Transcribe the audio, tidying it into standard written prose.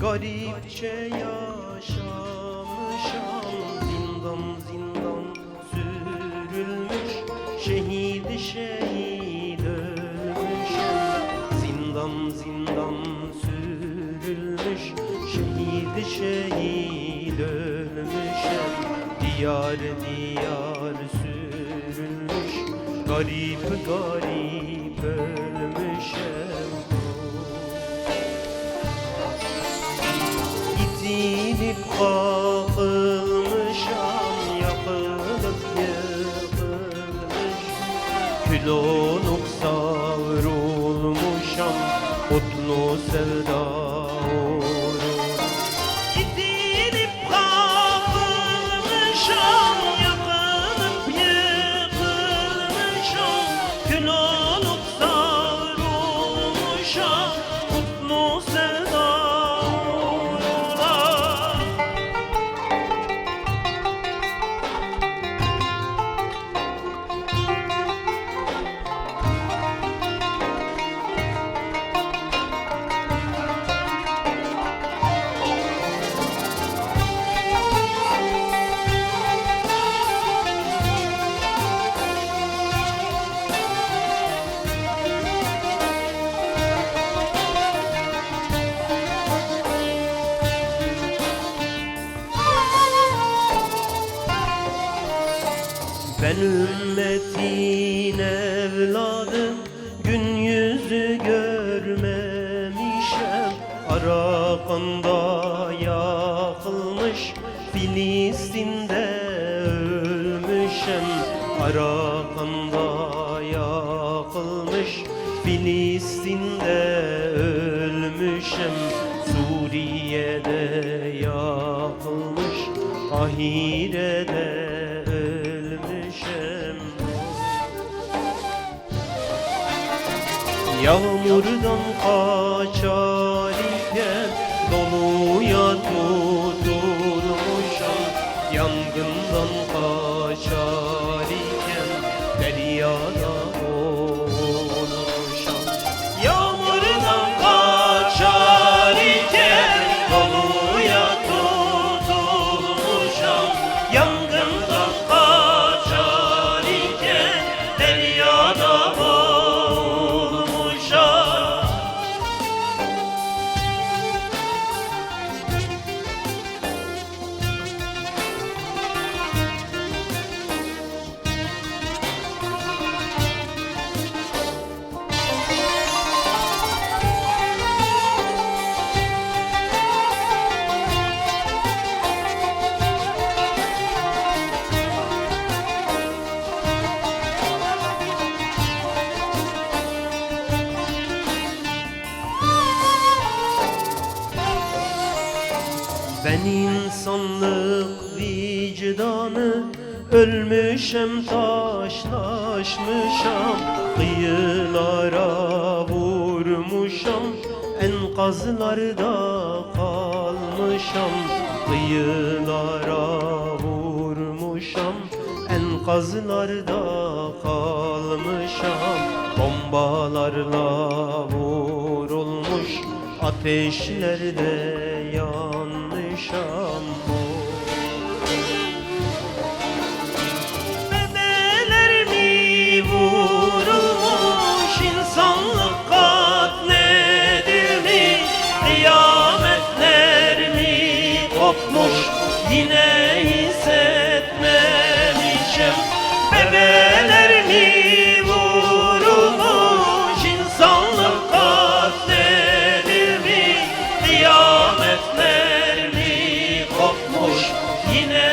Garipçe yaşamışam, zindan zindan sürülmüş, şehidi şehit ölmüşem. Zindan zindan sürülmüş, şehidi şehit ölmüşem. Diyar diyar sürülmüş, garip garip ölmüşem. İtilip kakılmışam, yakılıp yıkılmış, kül olup savrulmuşam, otlu sevda uğruna. İtilip kakılmışam, yakılıp yıkılmışam, kül olup savrulmuşam, otlu sevda. Ben ümmetin evladı, gün yüzü görmemişem. Arakan'da yakılmış, Filistin'de ölmüşem. Arakan'da yakılmış, Filistin'de ölmüşem. Suriye'de yakılmış, Kahire'de ölmüşem. Yağmurdan kaçar iken doluya tutulmuşam. Yangından kaçar iken deryada boğulmuşam. Yağmurdan kaçar iken doluya tutulmuşam. Yangından kaçar iken deryada boğulmuşam. Ben insanlık vicdanı, ölmüşem taşlaşmışam. Kıyılara vurmuşam, enkazlarda kalmışam. Kıyılara vurmuşam, enkazlarda kalmışam. Bombalarla vurulmuş, ateşlerde yanmışam. Bebeler mi vurulmuş, insanlık katledilmiş, kıyametler mi kopmuş, yine hissetmemişim. Bebeler mi vurulmuş, insanlık katledilmiş, kıyametler mi kopmuş, yine